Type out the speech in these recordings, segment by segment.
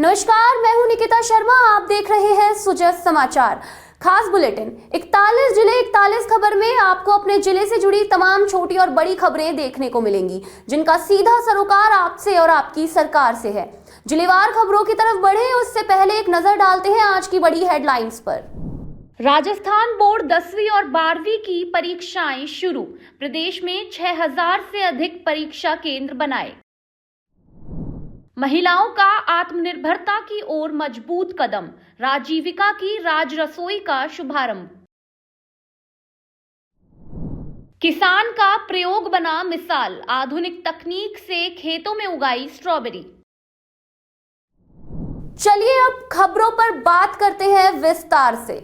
नमस्कार, मैं हूं निकिता शर्मा। आप देख रहे हैं सुजस समाचार। खास बुलेटिन 41 जिले 41 खबर में आपको अपने जिले से जुड़ी तमाम छोटी और बड़ी खबरें देखने को मिलेंगी, जिनका सीधा सरोकार आपसे और आपकी सरकार से है। जिलेवार खबरों की तरफ बढ़े उससे पहले एक नजर डालते हैं आज की बड़ी हेडलाइंस पर। राजस्थान बोर्ड 10वीं और 12वीं की परीक्षाएं शुरू। प्रदेश में 6000 से अधिक परीक्षा केंद्र बनाए। महिलाओं का आत्मनिर्भरता की ओर मजबूत कदम। राजीविका की राज रसोई का शुभारंभ। किसान का प्रयोग बना मिसाल। आधुनिक तकनीक से खेतों में उगाई स्ट्रॉबेरी। चलिए अब खबरों पर बात करते हैं विस्तार से।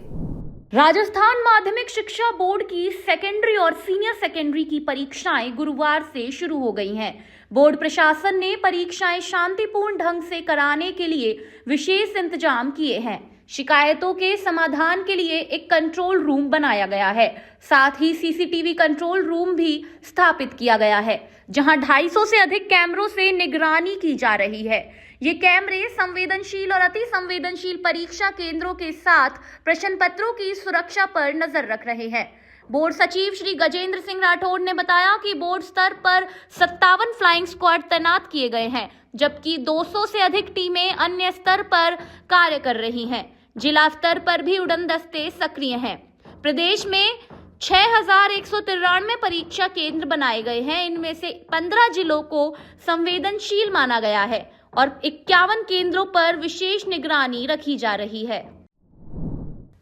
राजस्थान माध्यमिक शिक्षा बोर्ड की सेकेंडरी और सीनियर सेकेंडरी की परीक्षाएं गुरुवार से शुरू हो गई हैं। बोर्ड प्रशासन ने परीक्षाएं शांतिपूर्ण ढंग से कराने के लिए विशेष इंतजाम किए हैं। शिकायतों के समाधान के लिए एक कंट्रोल रूम बनाया गया है। साथ ही सीसीटीवी कंट्रोल रूम भी स्थापित किया गया है, जहां 250 से अधिक कैमरों से निगरानी की जा रही है। ये कैमरे संवेदनशील और अति संवेदनशील परीक्षा केंद्रों के साथ प्रश्न पत्रों की सुरक्षा पर नजर रख रहे हैं। बोर्ड सचिव श्री गजेंद्र सिंह राठौड़ ने बताया कि बोर्ड स्तर पर 57 फ्लाइंग स्क्वाड तैनात किए गए हैं, जबकि 200 से अधिक टीमें अन्य स्तर पर कार्य कर रही हैं। जिला स्तर पर भी उड़न दस्ते सक्रिय हैं। प्रदेश में 6193 परीक्षा केंद्र बनाए गए हैं। इनमें से 15 जिलों को संवेदनशील माना गया है और 51 केंद्रों पर विशेष निगरानी रखी जा रही है।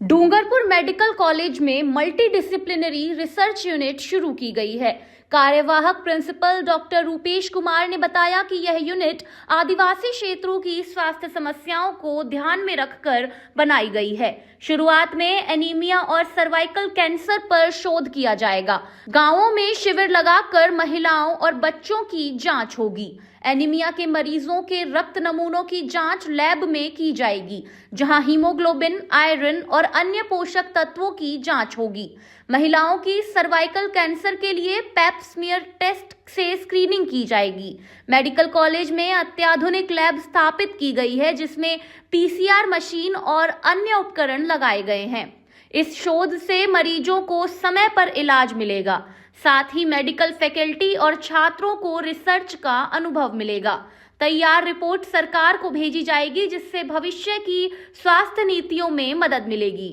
डूंगरपुर मेडिकल कॉलेज में मल्टी डिसिप्लिनरी रिसर्च यूनिट शुरू की गई है। कार्यवाहक प्रिंसिपल डॉक्टर रूपेश कुमार ने बताया कि यह यूनिट आदिवासी क्षेत्रों की स्वास्थ्य समस्याओं को ध्यान में रखकर बनाई गई है। शुरुआत में एनीमिया और सर्वाइकल कैंसर पर शोध किया जाएगा। गांवों में शिविर लगाकर महिलाओं और बच्चों की जांच होगी। एनीमिया के मरीजों के रक्त नमूनों की जांच लैब में की जाएगी, जहां हीमोग्लोबिन, आयरन और अन्य पोषक तत्वों की जांच होगी। महिलाओं की सर्वाइकल कैंसर के लिए पैप स्मीयर टेस्ट से स्क्रीनिंग की जाएगी। मेडिकल कॉलेज में अत्याधुनिक लैब स्थापित की गई है, जिसमें पीसीआर मशीन और अन्य उपकरण लगाए गए हैं। इस शोध से मरीजों को समय पर इलाज मिलेगा। साथ ही मेडिकल फैकल्टी और छात्रों को रिसर्च का अनुभव मिलेगा। तैयार रिपोर्ट सरकार को भेजी जाएगी, जिससे भविष्य की स्वास्थ्य नीतियों में मदद मिलेगी।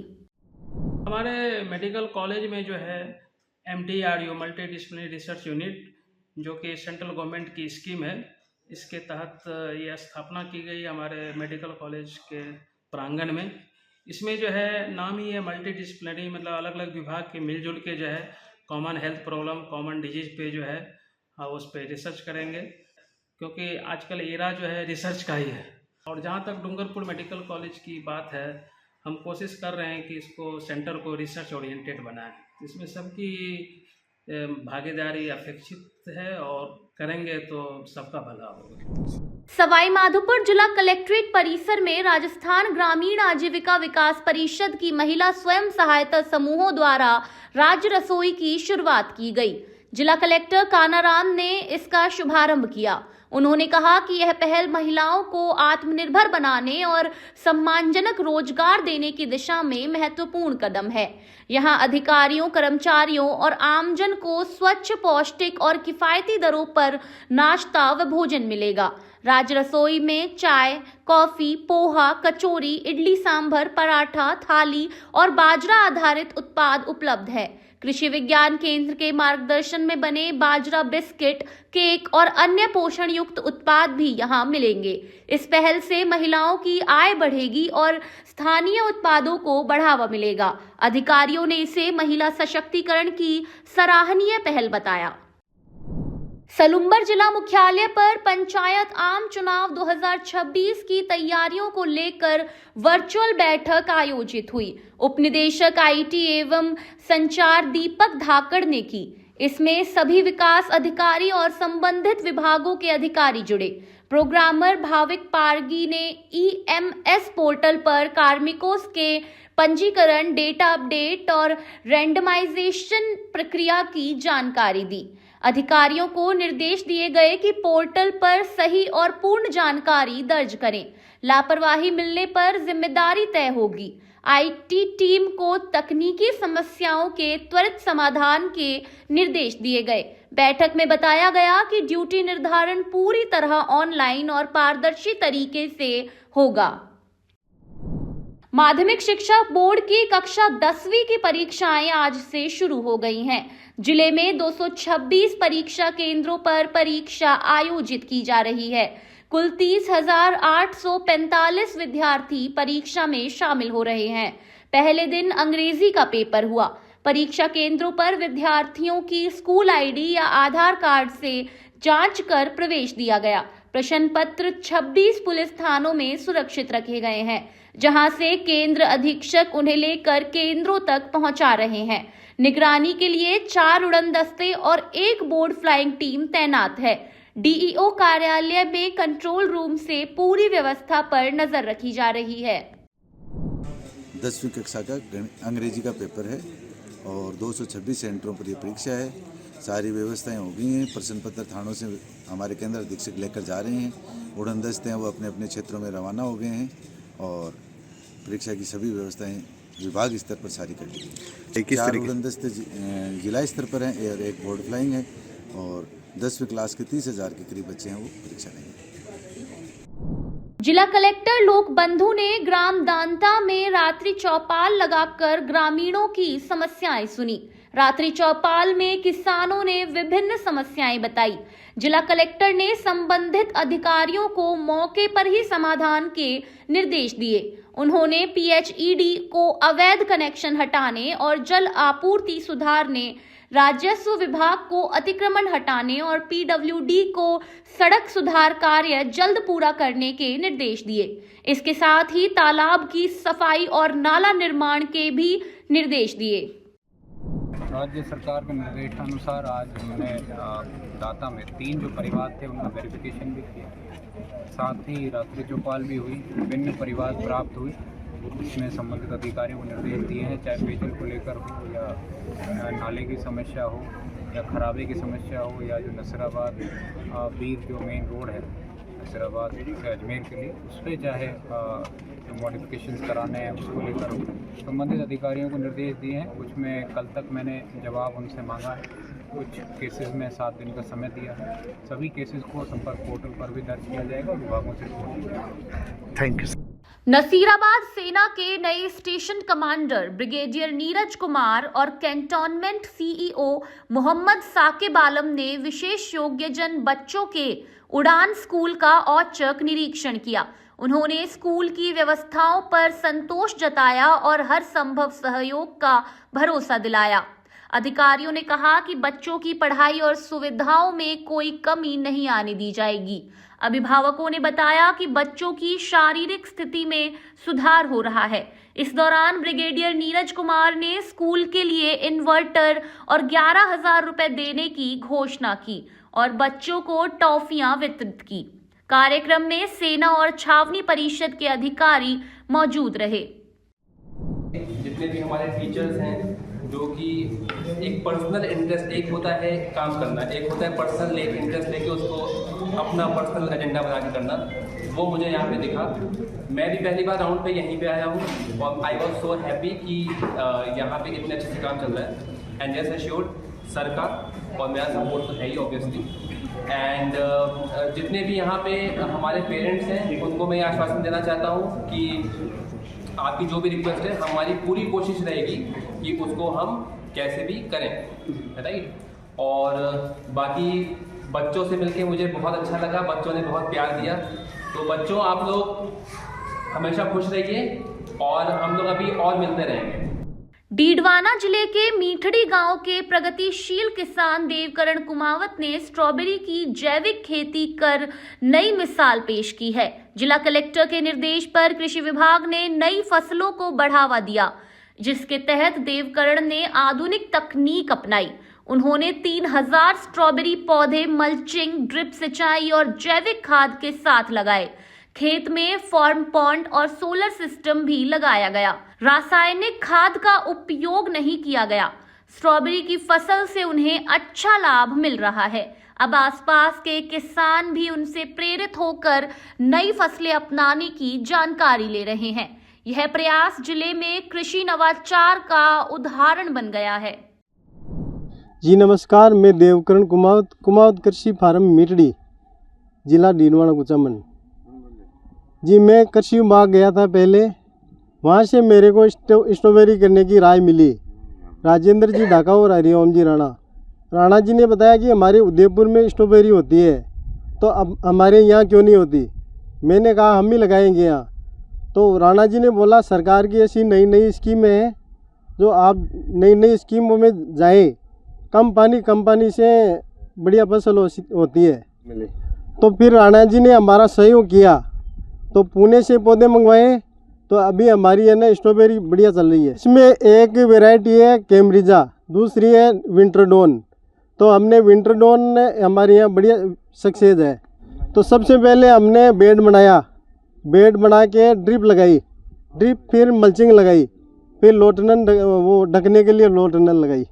हमारे मेडिकल कॉलेज में जो है MTRU multi disciplinary research unit, जो कि सेंट्रल गवर्नमेंट की स्कीम है, इसके तहत यह स्थापना की गई हमारे मेडिकल कॉलेज के प्रांगण में। इसमें जो है नाम ही है मल्टी डिसिप्लिनरी, मतलब अलग अलग विभाग के मिलजुल के जो है common health problem, common disease पे जो है उस पर रिसर्च करेंगे, क्योंकि आजकल एरा जो है रिसर्च का ही है। और जहाँ तक डूंगरपुर मेडिकल कॉलेज की बात है, हम कोशिश कर रहे हैं कि इसको सेंटर को रिसर्च ओरिएंटेड बनाएं। इसमें सबकी भागीदारी अपेक्षित है और करेंगे तो सबका भला होगा। सवाई माधोपुर जिला कलेक्ट्रेट परिसर में राजस्थान ग्रामीण आजीविका विकास परिषद की महिला स्वयं सहायता समूहों द्वारा राज्य रसोई की शुरुआत की गई। जिला कलेक्टर कानाराम ने इसका शुभारंभ किया। उन्होंने कहा कि यह पहल महिलाओं को आत्मनिर्भर बनाने और सम्मानजनक रोजगार देने की दिशा में महत्वपूर्ण कदम है। यहां अधिकारियों, कर्मचारियों और आमजन को स्वच्छ, पौष्टिक और किफायती दरों पर नाश्ता व भोजन मिलेगा। राज्य रसोई में चाय, कॉफी, पोहा, कचौरी, इडली सांभर, पराठा, थाली और बाजरा आधारित उत्पाद उपलब्ध है। कृषि विज्ञान केंद्र के मार्गदर्शन में बने बाजरा बिस्किट, केक और अन्य पोषण युक्त उत्पाद भी यहां मिलेंगे। इस पहल से महिलाओं की आय बढ़ेगी और स्थानीय उत्पादों को बढ़ावा मिलेगा। अधिकारियों ने इसे महिला सशक्तिकरण की सराहनीय पहल बताया। सलुम्बर जिला मुख्यालय पर पंचायत आम चुनाव 2026 की तैयारियों को लेकर वर्चुअल बैठक आयोजित हुई। उपनिदेशक IT एवं संचार दीपक धाकड़ ने की। इसमें सभी विकास अधिकारी और संबंधित विभागों के अधिकारी जुड़े। प्रोग्रामर भाविक पारगी ने EMS पोर्टल पर कार्मिकों के पंजीकरण, डेटा अपडेट और रैंडमाइजेशन प्रक्रिया की जानकारी दी। अधिकारियों को निर्देश दिए गए कि पोर्टल पर सही और पूर्ण जानकारी दर्ज करें। लापरवाही मिलने पर जिम्मेदारी तय होगी। आईटी टीम को तकनीकी समस्याओं के त्वरित समाधान के निर्देश दिए गए। बैठक में बताया गया कि ड्यूटी निर्धारण पूरी तरह ऑनलाइन और पारदर्शी तरीके से होगा। माध्यमिक शिक्षा बोर्ड की कक्षा 10वीं की परीक्षाएं आज से शुरू हो गई हैं। जिले में 226 परीक्षा केंद्रों पर परीक्षा आयोजित की जा रही है। कुल 30,845 विद्यार्थी परीक्षा में शामिल हो रहे हैं। पहले दिन अंग्रेजी का पेपर हुआ। परीक्षा केंद्रों पर विद्यार्थियों की स्कूल आईडी या आधार कार्ड से जांच कर प्रवेश दिया गया। प्रश्न पत्र 26 पुलिस थानों में सुरक्षित रखे गए हैं, जहां से केंद्र अधीक्षक उन्हें लेकर केंद्रों तक पहुंचा रहे हैं। निगरानी के लिए 4 उड़न दस्ते और 1 बोर्ड फ्लाइंग टीम तैनात है। डीईओ कार्यालय में कंट्रोल रूम से पूरी व्यवस्था पर नजर रखी जा रही है। 10वीं कक्षा का अंग्रेजी का पेपर है और 226 सेंटरों पर ये परीक्षा है। सारी व्यवस्थाएं हो गई हैं। प्रश्न पत्र थानों से हमारे केंद्र अधीक्षक लेकर जा रहे हैं। उड़न दस्ते हैं वो अपने अपने क्षेत्रों में रवाना हो गए हैं और परीक्षा की सभी व्यवस्थाएं विभाग स्तर पर सारी कर ली गई। 4 उड़न दस्ते जिला स्तर पर हैं और 1 बोर्ड फ्लाइंग है और 10वीं क्लास के 30,000 के करीब बच्चे हैं वो परीक्षा देंगे। जिला कलेक्टर लोक बंधु ने ग्राम दांता में रात्रि चौपाल लगाकर ग्रामीणों की समस्याएं सुनी। रात्रि चौपाल में किसानों ने विभिन्न समस्याएं बताई। जिला कलेक्टर ने संबंधित अधिकारियों को मौके पर ही समाधान के निर्देश दिए। उन्होंने पीएचईडी को अवैध कनेक्शन हटाने और जल आपूर्ति सुधारने, राजस्व विभाग को अतिक्रमण हटाने और पीडब्ल्यूडी को सड़क सुधार कार्य जल्द पूरा करने के निर्देश दिए। इसके साथ ही तालाब की सफाई और नाला निर्माण के भी निर्देश दिए। राज्य सरकार के निर्देशानुसार आज हमने दाता में 3 जो परिवार थे उनका वेरिफिकेशन भी किया, साथ ही रात्रि चौपाल भी हुई। विभिन्न परिवार प्राप्त हुई, इसमें संबंधित अधिकारियों को निर्देश दिए हैं, चाहे पेयजल को लेकर हो या नाले की समस्या हो या खराबे की समस्या हो या जो नसीराबाद बीर जो मेन रोड है नसीराबाद से अजमेर के लिए, उस पर चाहे जो मॉडिफिकेशंस कराने हैं उसको लेकर संबंधित अधिकारियों को निर्देश दिए हैं। कुछ में कल तक मैंने जवाब उनसे मांगा है, कुछ केसेस में 7 दिन का समय दिया है। सभी केसेस को संपर्क पोर्टल पर भी दर्ज किया जाएगा और विभागों से रिपोर्ट की जाएगी। Thank you. नसीराबाद सेना के नए station commander brigadier Neeraj Kumar और कैंटोनमेंट सीईओ मोहम्मद साकिब आलम ने विशेष योग्यजन बच्चों के उड़ान स्कूल का औचक निरीक्षण किया। उन्होंने स्कूल की व्यवस्थाओं पर संतोष जताया और हर संभव सहयोग का भरोसा दिलाया। अधिकारियों ने कहा कि बच्चों की पढ़ाई और सुविधाओं में कोई कमी नहीं आने दी जाएगी। अभिभावकों ने बताया कि बच्चों की शारीरिक स्थिति में सुधार हो रहा है। इस दौरान ब्रिगेडियर नीरज कुमार ने स्कूल के लिए इन्वर्टर और 11,000 रुपए देने की घोषणा की और बच्चों को टॉफियां वितरित की। कार्यक्रम में सेना और छावनी परिषद के अधिकारी मौजूद रहे। जितने भी हमारे टीचर्स हैं जो कि एक पर्सनल इंटरेस्ट, एक होता है काम करना, एक होता है पर्सनल इंटरेस्ट लेके उसको अपना पर्सनल एजेंडा बना के करना, वो मुझे यहाँ पे दिखा। मैं भी पहली बार राउंड पे यहीं पे आया हूँ और आई वॉज सो हैप्पी कि यहाँ पे इतने अच्छे से काम चल रहा है। एंड जस्ट एश्योर्ड सर का और मेरा सपोर्ट तो है ही ऑब्वियसली। एंड जितने भी यहाँ पे हमारे पेरेंट्स हैं उनको मैं ये आश्वासन देना चाहता हूँ कि आपकी जो भी रिक्वेस्ट है हमारी पूरी कोशिश रहेगी कि उसको हम कैसे भी करें, राइट। और बाकी बच्चों से मिलके मुझे बहुत अच्छा लगा, बच्चों ने बहुत प्यार दिया। तो बच्चों आप लोग हमेशा खुश रहिए और हम लोग अभी और मिलते रहेंगे। डीडवाना जिले के मीठड़ी गांव के प्रगतिशील किसान देवकरण कुमावत ने स्ट्रॉबेरी की जैविक खेती कर नई मिसाल पेश की है। जिला कलेक्टर के निर्देश पर कृषि विभाग ने नई फसलों को बढ़ावा दिया, जिसके तहत देवकरण ने आधुनिक तकनीक अपनाई। उन्होंने 3,000 स्ट्रॉबेरी पौधे मल्चिंग, ड्रिप सिंचाई और जैविक खाद के साथ लगाए। खेत में फार्म पॉन्ड और सोलर सिस्टम भी लगाया गया। रासायनिक खाद का उपयोग नहीं किया गया। स्ट्रॉबेरी की फसल से उन्हें अच्छा लाभ मिल रहा है। अब आसपास के किसान भी उनसे प्रेरित होकर नई फसलें अपनाने की जानकारी ले रहे हैं। यह प्रयास जिले में कृषि नवाचार का उदाहरण बन गया है। जी नमस्कार, मैं देवकरण कुमावत कृषि फार्म मीटड़ी, जिला डीडवाना कुचामन। जी मैं कृषि विभाग गया था पहले, वहाँ से मेरे को स्ट्रॉबेरी करने की राय मिली। राजेंद्र जी ढाका और हरिओम जी राणा जी ने बताया कि हमारे उदयपुर में स्ट्रॉबेरी होती है, तो अब हमारे यहाँ क्यों नहीं होती। मैंने कहा हम ही लगाएंगे यहाँ। तो राणा जी ने बोला सरकार की ऐसी नई नई स्कीमें हैं, जो आप नई नई स्कीमों में जाएं, कम पानी से बढ़िया फसल होती है। तो फिर राणा जी ने हमारा सहयोग किया, तो पुणे से पौधे मंगवाए, तो अभी हमारी है ना स्ट्रॉबेरी बढ़िया चल रही है। इसमें एक वैरायटी है कैम्ब्रिजा, दूसरी है विंटरडॉन। तो हमने विंटरडॉन हमारे यहाँ बढ़िया सक्सेस है। तो सबसे पहले हमने बेड बना के ड्रिप लगाई, फिर मल्चिंग लगाई, फिर लोटनन वो ढकने के लिए लोटनन लगाई।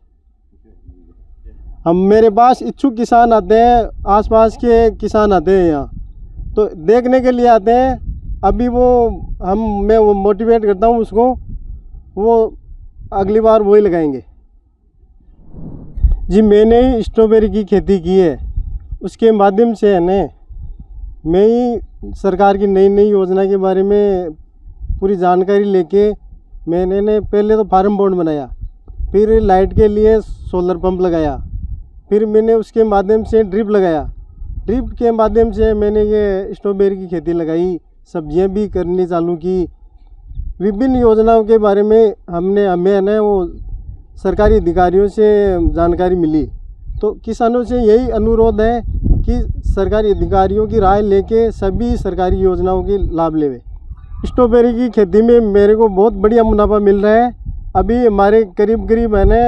हम मेरे पास इच्छुक किसान आते हैं, आसपास के किसान आते हैं यहाँ, तो देखने के लिए आते हैं। अभी मैं वो मोटिवेट करता हूँ उसको, वो अगली बार वही लगाएंगे। जी मैंने ही स्ट्रॉबेरी की खेती की है, उसके माध्यम से है ना मैं ही सरकार की नई नई योजना के बारे में पूरी जानकारी लेके मैंने ने पहले तो फार्म बोर्ड बनाया, फिर लाइट के लिए सोलर पंप लगाया, फिर मैंने उसके माध्यम से ड्रिप लगाया। ड्रिप के माध्यम से मैंने ये स्ट्रॉबेरी की खेती लगाई, सब्जियां भी करनी चालू की। विभिन्न योजनाओं के बारे में हमें ना वो सरकारी अधिकारियों से जानकारी मिली। तो किसानों से यही अनुरोध है कि सरकारी अधिकारियों की राय लेके सभी सरकारी योजनाओं के लाभ लेवे। स्ट्रॉबेरी की खेती में मेरे को बहुत बढ़िया मुनाफा मिल रहा है। अभी हमारे करीब है ना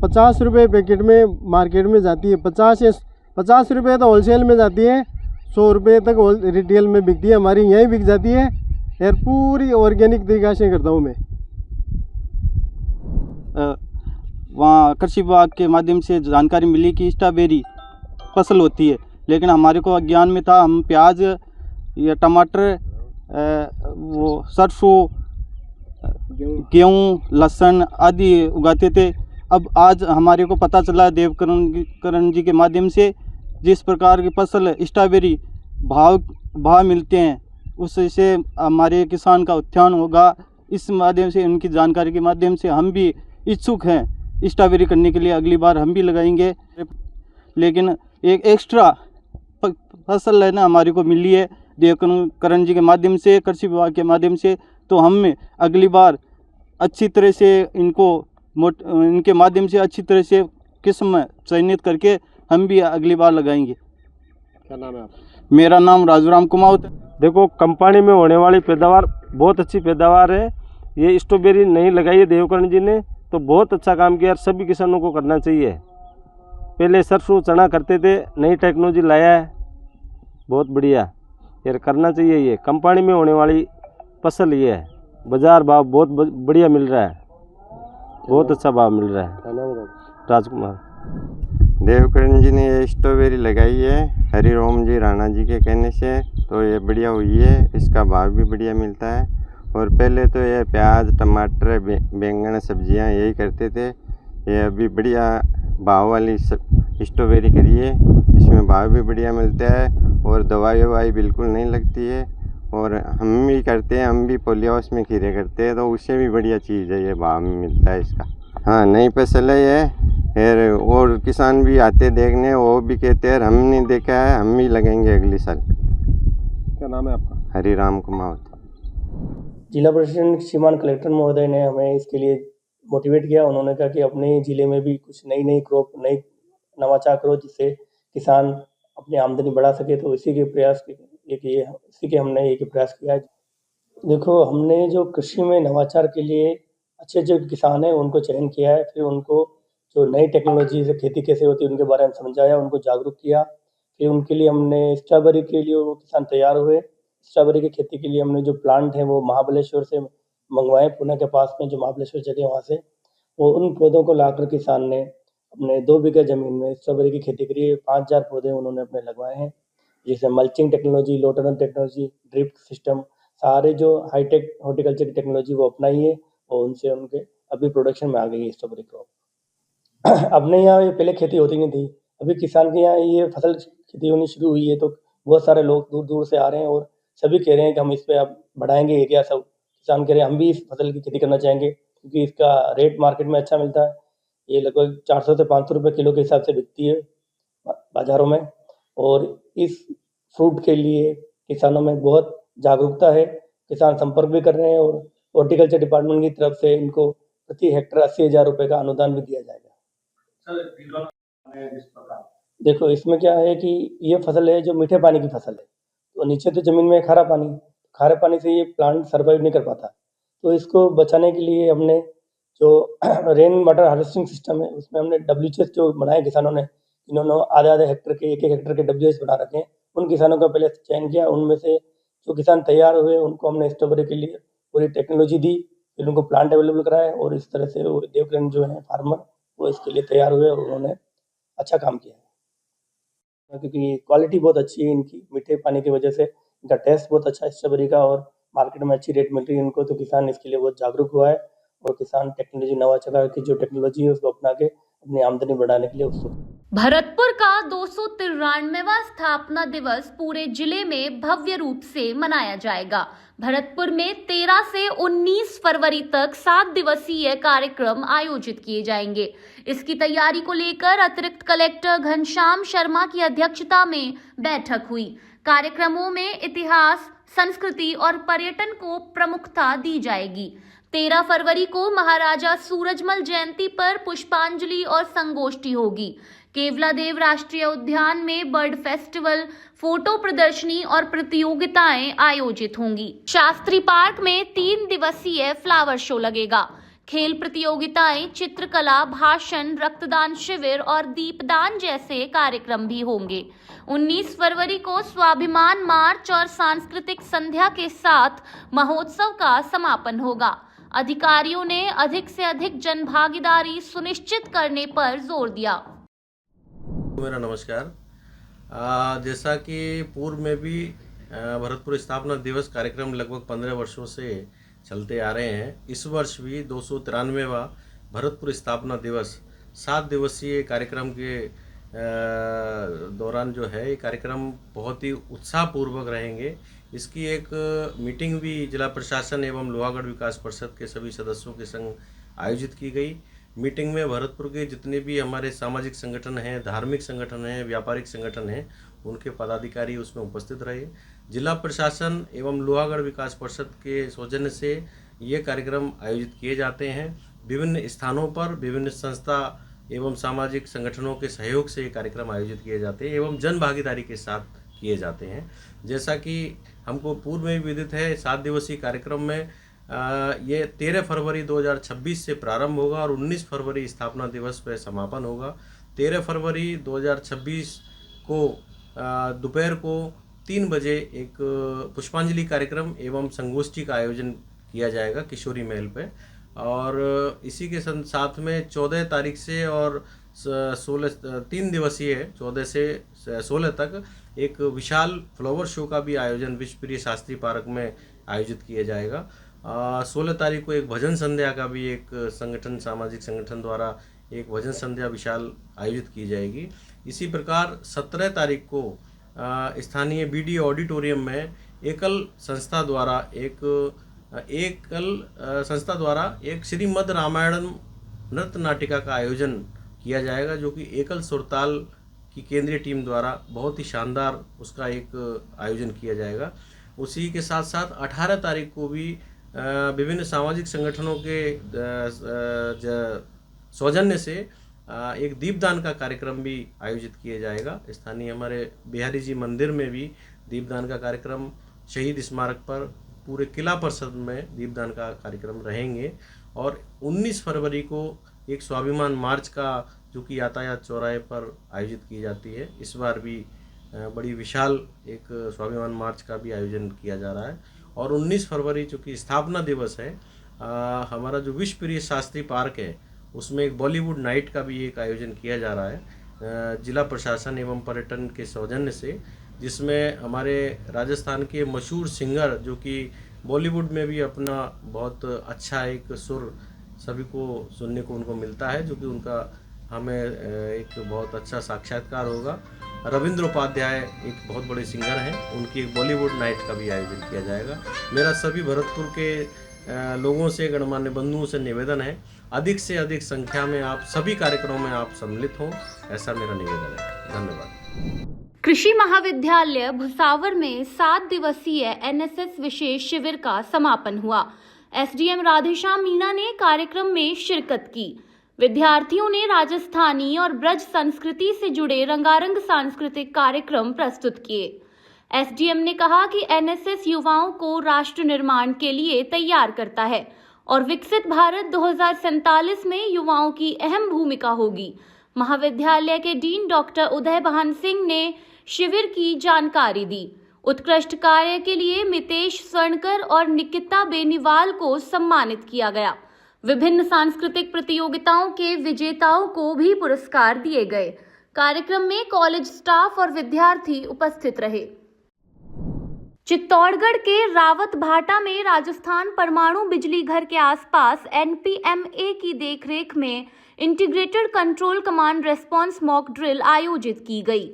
50 रुपये पैकेट में मार्केट में जाती है, 50 रुपये तो होलसेल में जाती है, 100 रुपये तक रिटेल में बिकती है, हमारी यहीं बिक जाती है। और पूरी ऑर्गेनिक तरीक़ा से करता हूँ मैं। वहाँ कृषि विभाग के माध्यम से जानकारी मिली कि स्ट्रॉबेरी फसल होती है, लेकिन हमारे को अज्ञान में था। हम प्याज या टमाटर, वो सरसों, गेहूँ, लहसुन आदि उगाते थे। अब आज हमारे को पता चला देवकरण जी के माध्यम से, जिस प्रकार की फसल स्ट्रॉबेरी भाव मिलते हैं, उससे हमारे किसान का उत्थान होगा। इस माध्यम से, उनकी जानकारी के माध्यम से हम भी इच्छुक हैं स्ट्रॉबेरी करने के लिए। अगली बार हम भी लगाएंगे, लेकिन एक एक्स्ट्रा फसल है ना हमारे को मिली है देवकरण जी के माध्यम से, कृषि विभाग के माध्यम से। तो हम अगली बार अच्छी तरह से इनके माध्यम से अच्छी तरह से किस्म चयनित करके हम भी अगली बार लगाएंगे। क्या नाम है आपका? मेरा नाम राजूराम कुमावत है। देखो कंपनी में होने वाली पैदावार बहुत अच्छी पैदावार है। ये स्ट्रॉबेरी नहीं लगाई है देवकरण जी ने, तो बहुत अच्छा काम किया। सभी किसानों को करना चाहिए। पहले सरसों चना करते थे, नई टेक्नोलॉजी लाया है, बहुत बढ़िया। यार करना चाहिए। ये कंपनी में होने वाली फसल ये है। बाजार भाव बहुत बढ़िया मिल रहा है, बहुत अच्छा भाव मिल रहा है। राजकुमार। देवकरण जी ने ये स्ट्रॉबेरी लगाई है हरिओम जी राणा जी के कहने से, तो ये बढ़िया हुई है। इसका भाव भी बढ़िया मिलता है। और पहले तो ये प्याज, टमाटर, बैंगन, सब्जियां यही करते थे। ये अभी बढ़िया भाव वाली स्ट्रॉबेरी करी है। इसमें भाव भी बढ़िया मिलता है और दवाई बिल्कुल नहीं लगती है। और हम भी करते हैं, हम भी पोली हाउस में खीरे करते हैं, तो उससे भी बढ़िया चीज़ है। ये भाव में मिलता है इसका। हाँ, नई फसल है ये। फिर और किसान भी आते देखने, वो भी कहते हैं हमने देखा है, हम भी लगाएंगे अगले साल। क्या नाम है आपका? हरिराम कुमावत। जिला प्रशासन श्रीमान कलेक्टर महोदय ने हमें इसके लिए मोटिवेट किया। उन्होंने कहा कि अपने ज़िले में भी कुछ नई क्रॉप, नई नवाचार करो, जिससे किसान अपनी आमदनी बढ़ा सके। तो इसी के प्रयास हमने एक प्रयास किया है। देखो, हमने जो कृषि में नवाचार के लिए अच्छे जो किसान हैं उनको चयन किया है। फिर उनको जो नई टेक्नोलॉजी से खेती कैसे होती है उनके बारे में समझाया, उनको जागरूक किया। फिर उनके लिए हमने स्ट्रॉबेरी के लिए वो किसान तैयार हुए। स्ट्रॉबेरी की खेती के लिए हमने जो प्लांट है वो महाबलेश्वर से मंगवाए, पुणे के पास में जो महाबलेश्वर जगह है वहाँ से। वो उन पौधों को लाकर किसान ने अपने 2 बीघा ज़मीन में स्ट्रॉबेरी की खेती करी है। 5000 पौधे उन्होंने अपने लगवाए हैं, जिसमें मल्चिंग टेक्नोलॉजी, लो टर्न टेक्नोलॉजी, ड्रिप सिस्टम, सारे जो हाईटेक हॉर्टिकल्चर की टेक्नोलॉजी वो अपनाई है और उनसे उनके अभी प्रोडक्शन में आ गई है स्ट्रॉबेरी क्रॉप। अपने यहाँ ये पहले खेती होती नहीं थी, अभी किसान के यहाँ ये फसल खेती होनी शुरू हुई है, तो बहुत सारे लोग दूर-दूर से आ रहे हैं और सभी कह रहे हैं कि हम इस पे अब बढ़ाएँगे एरिया सब। किसान कह रहे हैं हम भी इस फसल की खेती करना चाहेंगे, क्योंकि इसका रेट मार्केट में अच्छा मिलता है। ये लगभग 400 से 500 रुपए किलो के हिसाब से बिकती है बाज़ारों में, और इस फ्रूट के लिए किसानों में बहुत जागरूकता है। किसान संपर्क भी कर रहे हैं और हॉर्टिकल्चर डिपार्टमेंट की तरफ से इनको प्रति हेक्टेयर 80,000 रुपए का अनुदान भी दिया जाएगा। देखो, इसमें क्या है कि ये फसल है जो मीठे पानी की फसल है, तो नीचे तो ज़मीन में खारे पानी से ये प्लांट सर्वाइव नहीं कर पाता। तो इसको बचाने के लिए हमने जो रेन वाटर हार्वेस्टिंग सिस्टम है, उसमें हमने WHS जो बनाए किसानों ने, इन्होंने आधे-आधे हेक्टेयर के 1-1 हेक्टेयर के WHS बना रखे हैं। उन किसानों का पहले चयन किया, उनमें से जो किसान तैयार हुए उनको हमने स्ट्रॉबेरी के लिए पूरी टेक्नोलॉजी दी, फिर उनको प्लांट अवेलेबल कराया और इस तरह से वो देवकरण जो है फार्मर वो इसके लिए तैयार हुए और उन्होंने अच्छा काम किया है। क्योंकि क्वालिटी बहुत अच्छी है इनकी, मीठे पानी की वजह से इनका टेस्ट बहुत अच्छा है स्ट्रॉबेरी का और मार्केट में अच्छी रेट मिल रही है इनको, तो किसान इसके लिए बहुत जागरूक हुआ है और किसान टेक्नोलॉजी नवाचार की जो टेक्नोलॉजी है उसको अपना के अपनी आमदनी बढ़ाने के लिए उत्सुक है। भरतपुर का 293वां स्थापना दिवस पूरे जिले में भव्य रूप से मनाया जाएगा। भरतपुर में 13 से 19 फरवरी तक 7 दिवसीय कार्यक्रम आयोजित किए जाएंगे। इसकी तैयारी को लेकर अतिरिक्त कलेक्टर घनश्याम शर्मा की अध्यक्षता में बैठक हुई। कार्यक्रमों में इतिहास, संस्कृति और पर्यटन को प्रमुखता दी जाएगी। 13 फरवरी को महाराजा सूरजमल जयंती पर पुष्पांजलि और संगोष्ठी होगी। केवलादेव राष्ट्रीय उद्यान में बर्ड फेस्टिवल, फोटो प्रदर्शनी और प्रतियोगिताएं आयोजित होंगी। शास्त्री पार्क में 3 दिवसीय फ्लावर शो लगेगा। खेल प्रतियोगिताएं, चित्रकला, भाषण, रक्तदान शिविर और दीपदान जैसे कार्यक्रम भी होंगे। 19 फरवरी को स्वाभिमान मार्च और सांस्कृतिक संध्या के साथ महोत्सव का समापन होगा। अधिकारियों ने अधिक से अधिक जनभागीदारी सुनिश्चित करने पर जोर दिया। मेरा नमस्कार। जैसा कि पूर्व में भी भरतपुर स्थापना दिवस कार्यक्रम लगभग 15 वर्षों से चलते आ रहे हैं, इस वर्ष भी 293वां भरतपुर स्थापना दिवस 7 दिवसीय कार्यक्रम के दौरान जो है ये कार्यक्रम बहुत ही उत्साहपूर्वक रहेंगे। इसकी एक मीटिंग भी जिला प्रशासन एवं लोहागढ़ विकास परिषद के सभी सदस्यों के संग आयोजित की गई। मीटिंग में भरतपुर के जितने भी हमारे सामाजिक संगठन हैं, धार्मिक संगठन हैं, व्यापारिक संगठन हैं, उनके पदाधिकारी उसमें उपस्थित रहे। जिला प्रशासन एवं लोहागढ़ विकास परिषद के सौजन्य से ये कार्यक्रम आयोजित किए जाते हैं। विभिन्न स्थानों पर विभिन्न संस्था एवं सामाजिक संगठनों के सहयोग से ये कार्यक्रम आयोजित किए जाते हैं एवं जन भागीदारी के साथ किए जाते हैं। जैसा कि हमको पूर्व में विदित है, 7 दिवसीय कार्यक्रम में ये 13 फरवरी 2026 से प्रारंभ होगा और 19 फरवरी स्थापना दिवस पर समापन होगा। 13 फरवरी 2026 को दोपहर को 3 बजे एक पुष्पांजलि कार्यक्रम एवं संगोष्ठी का आयोजन किया जाएगा किशोरी महल पे, और इसी के साथ में 14 तारीख से और 3 दिवसीय 14 से 16 तक एक विशाल फ्लावर शो का भी आयोजन विश्वप्रिय शास्त्री पार्क में आयोजित किया जाएगा। 16 तारीख को एक भजन संध्या का भी एक संगठन, सामाजिक संगठन द्वारा एक भजन संध्या विशाल आयोजित की जाएगी। इसी प्रकार 17 तारीख को स्थानीय BD ऑडिटोरियम में एकल संस्था द्वारा एक श्रीमद् रामायणम नृत्य नाटिका का आयोजन किया जाएगा, जो कि एकल सुरताल की केंद्रीय टीम द्वारा बहुत ही शानदार उसका एक आयोजन किया जाएगा। उसी के साथ साथ 18 तारीख को भी विभिन्न सामाजिक संगठनों के सौजन्य से एक दीपदान का कार्यक्रम भी आयोजित किया जाएगा। स्थानीय हमारे बिहारी जी मंदिर में भी दीपदान का कार्यक्रम, शहीद स्मारक पर पूरे किला परिषद में दीपदान का कार्यक्रम रहेंगे। और 19 फरवरी को एक स्वाभिमान मार्च का, जो कि यातायात चौराहे पर आयोजित की जाती है, इस बार भी बड़ी विशाल एक स्वाभिमान मार्च का भी आयोजन किया जा रहा है। और 19 फरवरी जो कि स्थापना दिवस है, हमारा जो विश्वप्रिय शास्त्री पार्क है उसमें एक बॉलीवुड नाइट का भी एक आयोजन किया जा रहा है जिला प्रशासन एवं पर्यटन के सौजन्य से, जिसमें हमारे राजस्थान के मशहूर सिंगर जो कि बॉलीवुड में भी अपना बहुत अच्छा एक सुर सभी को सुनने को उनको मिलता है, जो कि उनका हमें एक बहुत अच्छा साक्षात्कार होगा। रविंद्र उपाध्याय एक बहुत बड़े सिंगर हैं, उनकी एक बॉलीवुड नाइट का भी आयोजन किया जाएगा। मेरा सभी भरतपुर के लोगों से, गणमान्य बंधुओं से निवेदन है, अधिक से अधिक संख्या में आप सभी कार्यक्रमों में आप सम्मिलित हों, ऐसा मेरा निवेदन है। धन्यवाद। कृषि महाविद्यालय भुसावर में 7 दिवसीय एनएसएस विशेष शिविर का समापन हुआ। एसडीएम राधेश्याम मीणा ने कार्यक्रम में शिरकत की। विद्यार्थियों ने राजस्थानी और ब्रज संस्कृति से जुड़े रंगारंग सांस्कृतिक कार्यक्रम प्रस्तुत किए। एसडीएम ने कहा कि एनएसएस युवाओं को राष्ट्र निर्माण के लिए तैयार करता है और विकसित भारत 2047 में युवाओं की अहम भूमिका होगी। महाविद्यालय के डीन डॉक्टर उदय भान सिंह ने शिविर की जानकारी दी। उत्कृष्ट कार्य के लिए मितेश स्वर्णकर और निकिता बेनीवाल को सम्मानित किया गया। विभिन्न सांस्कृतिक प्रतियोगिताओं के विजेताओं को भी पुरस्कार दिए गए। कार्यक्रम में कॉलेज स्टाफ और विद्यार्थी उपस्थित रहे। चित्तौड़गढ़ के रावत भाटा में राजस्थान परमाणु बिजली घर के आसपास एनपीएमए की देखरेख में integrated control command response mock drill आयोजित की गई।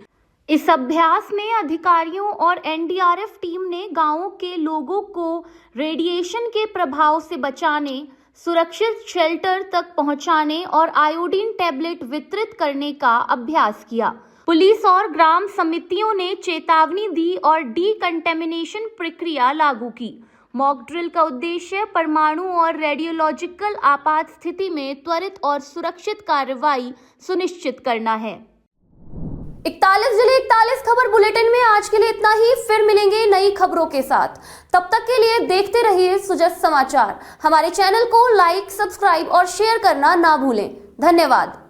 इस अभ्यास में अधिकारियों और एनडीआरएफ टीम ने गांवों के लोगों को रेडिएशन के प्रभाव से बचाने, सुरक्षित शेल्टर तक पहुंचाने और आयोडीन टैबलेट वितरित करने का अभ्यास किया। पुलिस और ग्राम समितियों ने चेतावनी दी और डीकंटेमिनेशन प्रक्रिया लागू की। मॉक ड्रिल का उद्देश्य परमाणु और रेडियोलॉजिकल आपात स्थिति में त्वरित और सुरक्षित कार्रवाई सुनिश्चित करना है। 41 जिले 41 खबर बुलेटिन में आज के लिए इतना ही। फिर मिलेंगे नई खबरों के साथ। तब तक के लिए देखते रहिए सुजस समाचार। हमारे चैनल को लाइक, सब्सक्राइब और शेयर करना ना भूलें। धन्यवाद।